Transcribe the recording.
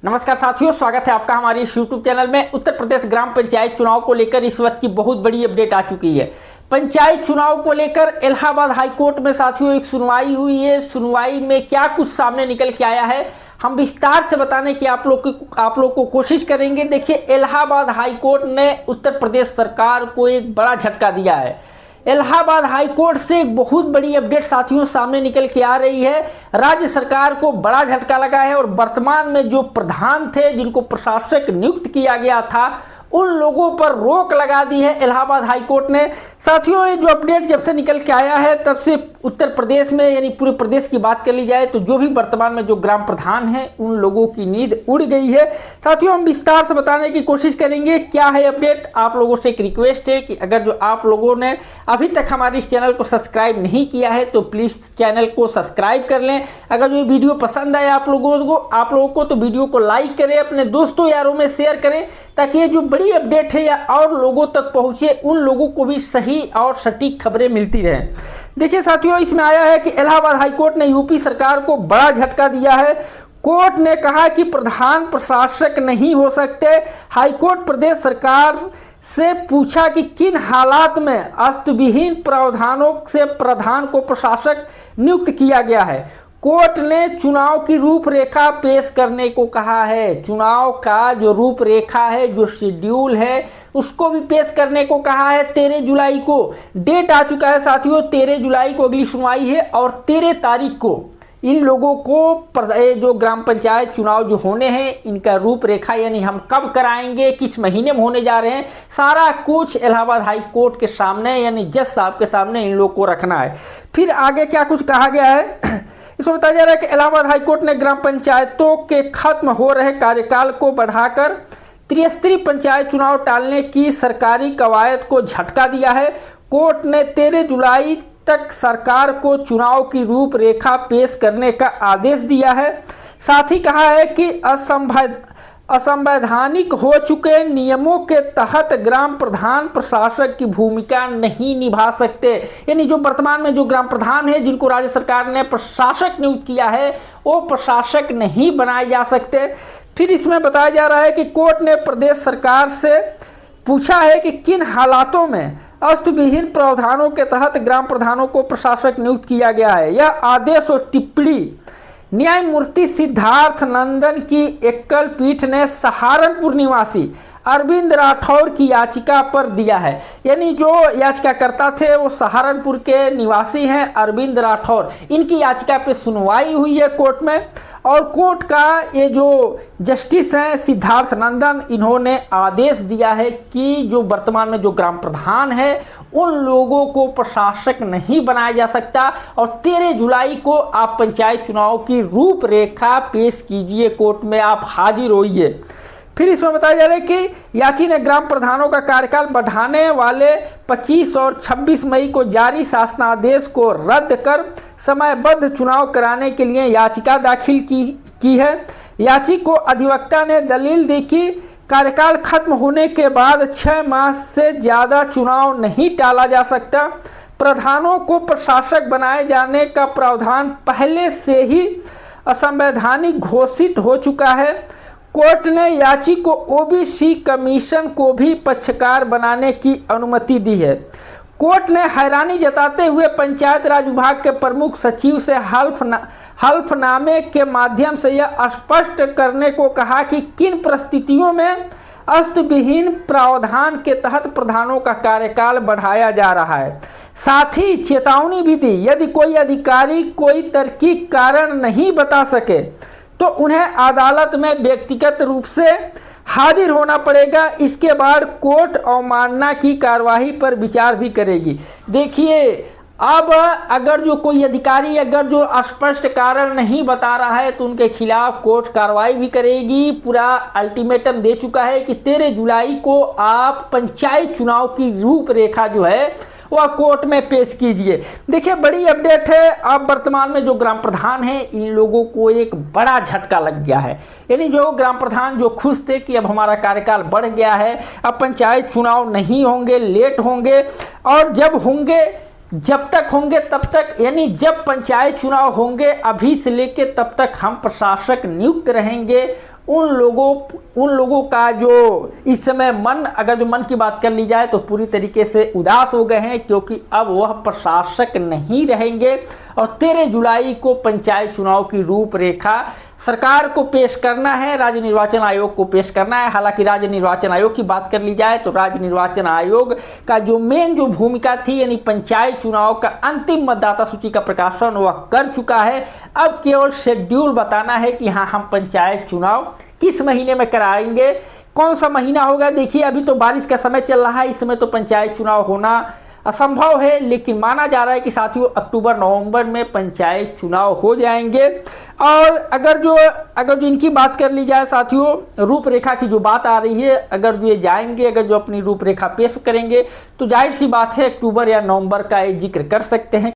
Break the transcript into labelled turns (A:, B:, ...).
A: नमस्कार साथियों, स्वागत है आपका हमारे इस YouTube चैनल में। उत्तर प्रदेश ग्राम पंचायत चुनाव को लेकर इस वक्त की बहुत बड़ी अपडेट आ चुकी है। पंचायत चुनाव को लेकर इलाहाबाद हाई कोर्ट में साथियों एक सुनवाई हुई है। सुनवाई में क्या कुछ सामने निकल के आया है हम विस्तार से बताने की आप लोग को कोशिश करेंगे। देखिए, इलाहाबाद हाई कोर्ट ने उत्तर प्रदेश सरकार को एक बड़ा झटका दिया है। इलाहाबाद हाई कोर्ट से एक बहुत बड़ी अपडेट साथियों सामने निकल के आ रही है। राज्य सरकार को बड़ा झटका लगा है और वर्तमान में जो प्रधान थे जिनको प्रशासक नियुक्त किया गया था उन लोगों पर रोक लगा दी है इलाहाबाद हाई कोर्ट ने। साथियों, ये जो अपडेट जब से निकल के आया है तब से उत्तर प्रदेश में यानी पूरे प्रदेश की बात कर ली जाए तो जो भी वर्तमान में जो ग्राम प्रधान हैं उन लोगों की नींद उड़ गई है। साथियों, हम विस्तार से बताने की कोशिश करेंगे क्या है अपडेट। आप लोगों से एक रिक्वेस्ट है कि अगर जो आप लोगों ने अभी तक हमारे इस चैनल को सब्सक्राइब नहीं किया है तो प्लीज़ चैनल को सब्सक्राइब कर लें। अगर जो वीडियो पसंद आए आप लोगों को तो वीडियो को लाइक करें, अपने दोस्तों यारों में शेयर करें ताकि ये जो बड़ी अपडेट है या और लोगों तक पहुंचे, उन लोगों को भी सही और सटीक खबरें मिलती रहें। देखिए साथियों, इसमें आया है कि इलाहाबाद हाई कोर्ट ने यूपी सरकार को बड़ा झटका दिया है। कोर्ट ने कहा कि प्रधान प्रशासक नहीं हो सकते। हाई कोर्ट प्रदेश सरकार से पूछा कि किन हालात में अस्तविहीन प्रावधानों से प्रधान को प्रशासक नियुक्त किया गया है। कोर्ट ने चुनाव की रूपरेखा पेश करने को कहा है। चुनाव का जो रूपरेखा है, जो शेड्यूल है, उसको भी पेश करने को कहा है। 13 जुलाई को डेट आ चुका है साथियों। 13 जुलाई को अगली सुनवाई है और 13 तारीख को इन लोगों को जो ग्राम पंचायत चुनाव जो होने हैं इनका रूपरेखा यानी हम कब कराएंगे, किस महीने में होने जा रहे हैं, सारा कुछ इलाहाबाद हाई कोर्ट के सामने यानी जज साहब के सामने इन लोग को रखना है। फिर आगे क्या कुछ कहा गया है इसमें बताया जा रहा है कि इलाहाबाद हाई कोर्ट ने ग्राम पंचायतों के खत्म हो रहे कार्यकाल को बढ़ाकर त्रिस्तरीय पंचायत चुनाव टालने की सरकारी कवायद को झटका दिया है। कोर्ट ने 13 जुलाई तक सरकार को चुनाव की रूपरेखा पेश करने का आदेश दिया है। साथ ही कहा है कि असंवैधानिक हो चुके नियमों के तहत ग्राम प्रधान प्रशासक की भूमिका नहीं निभा सकते। यानी जो वर्तमान में जो ग्राम प्रधान है जिनको राज्य सरकार ने प्रशासक नियुक्त किया है वो प्रशासक नहीं बनाए जा सकते। फिर इसमें बताया जा रहा है कि कोर्ट ने प्रदेश सरकार से पूछा है कि किन हालातों में अस्तविहीन प्रावधानों के तहत ग्राम प्रधानों को प्रशासक नियुक्त किया गया है। यह आदेश और टिप्पणी न्यायमूर्ति सिद्धार्थ नंदन की एकल पीठ ने सहारनपुर निवासी अरविंद राठौर की याचिका पर दिया है। यानी जो याचिकाकर्ता थे वो सहारनपुर के निवासी हैं अरविंद राठौर। इनकी याचिका पे सुनवाई हुई है कोर्ट में और कोर्ट का ये जो जस्टिस हैं सिद्धार्थ नंदन, इन्होंने आदेश दिया है कि जो वर्तमान में जो ग्राम प्रधान है उन लोगों को प्रशासक नहीं बनाया जा सकता और 13 जुलाई को आप पंचायत चुनाव की रूपरेखा पेश कीजिए, कोर्ट में आप हाजिर होइए। फिर इसमें बताया जा रहा है कि याची ने ग्राम प्रधानों का कार्यकाल बढ़ाने वाले 25 और 26 मई को जारी शासनादेश को रद्द कर समयबद्ध चुनाव कराने के लिए याचिका दाखिल की है। याची को अधिवक्ता ने दलील दी कि कार्यकाल खत्म होने के बाद 6 माह से ज़्यादा चुनाव नहीं टाला जा सकता। प्रधानों को प्रशासक बनाए जाने का प्रावधान पहले से ही असंवैधानिक घोषित हो चुका है। कोर्ट ने याची को ओबीसी कमीशन को भी पक्षकार बनाने की अनुमति दी है। कोर्ट ने हैरानी जताते हुए पंचायत राज विभाग के प्रमुख सचिव से हल्फनामे के माध्यम से यह स्पष्ट करने को कहा कि किन परिस्थितियों में अस्तविहीन प्रावधान के तहत प्रधानों का कार्यकाल बढ़ाया जा रहा है। साथ ही चेतावनी भी दी यदि कोई अधिकारी कोई तार्किक कारण नहीं बता सके तो उन्हें अदालत में व्यक्तिगत रूप से हाजिर होना पड़ेगा। इसके बाद कोर्ट अवमानना की कार्रवाई पर विचार भी करेगी। देखिए, अब अगर जो कोई अधिकारी अगर जो स्पष्ट कारण नहीं बता रहा है तो उनके खिलाफ कोर्ट कार्रवाई भी करेगी। पूरा अल्टीमेटम दे चुका है कि 13 जुलाई को आप पंचायत चुनाव की रूपरेखा जो है वह कोर्ट में पेश कीजिए। देखिए, बड़ी अपडेट है। अब वर्तमान में जो ग्राम प्रधान हैं इन लोगों को एक बड़ा झटका लग गया है। यानी जो ग्राम प्रधान जो खुश थे कि अब हमारा कार्यकाल बढ़ गया है, अब पंचायत चुनाव नहीं होंगे, लेट होंगे और जब होंगे जब तक होंगे तब तक, यानी जब पंचायत चुनाव होंगे अभी से लेके तब तक हम प्रशासक नियुक्त रहेंगे उन लोगों का जो इस समय मन, अगर जो मन की बात कर ली जाए तो पूरी तरीके से उदास हो गए हैं, क्योंकि अब वह प्रशासक नहीं रहेंगे और 13 जुलाई को पंचायत चुनाव की रूपरेखा सरकार को पेश करना है, राज्य निर्वाचन आयोग को पेश करना है। हालांकि राज्य निर्वाचन आयोग की बात कर ली जाए तो राज्य निर्वाचन आयोग का जो मेन जो भूमिका थी, यानी पंचायत चुनाव का अंतिम मतदाता सूची का प्रकाशन वह कर चुका है। अब केवल शेड्यूल बताना है कि हाँ, हम पंचायत चुनाव किस महीने में कराएंगे, कौन सा महीना होगा। देखिए, अभी तो बारिश का समय चल रहा है, इस समय तो पंचायत चुनाव होना असंभव है, लेकिन माना जा रहा है कि साथियों अक्टूबर नवंबर में पंचायत चुनाव हो जाएंगे। और अगर जो इनकी बात कर ली जाए साथियों, रूपरेखा की जो बात आ रही है, अगर जो ये जाएंगे, अगर जो अपनी रूपरेखा पेश करेंगे तो जाहिर सी बात है अक्टूबर या नवंबर का ये जिक्र कर सकते हैं।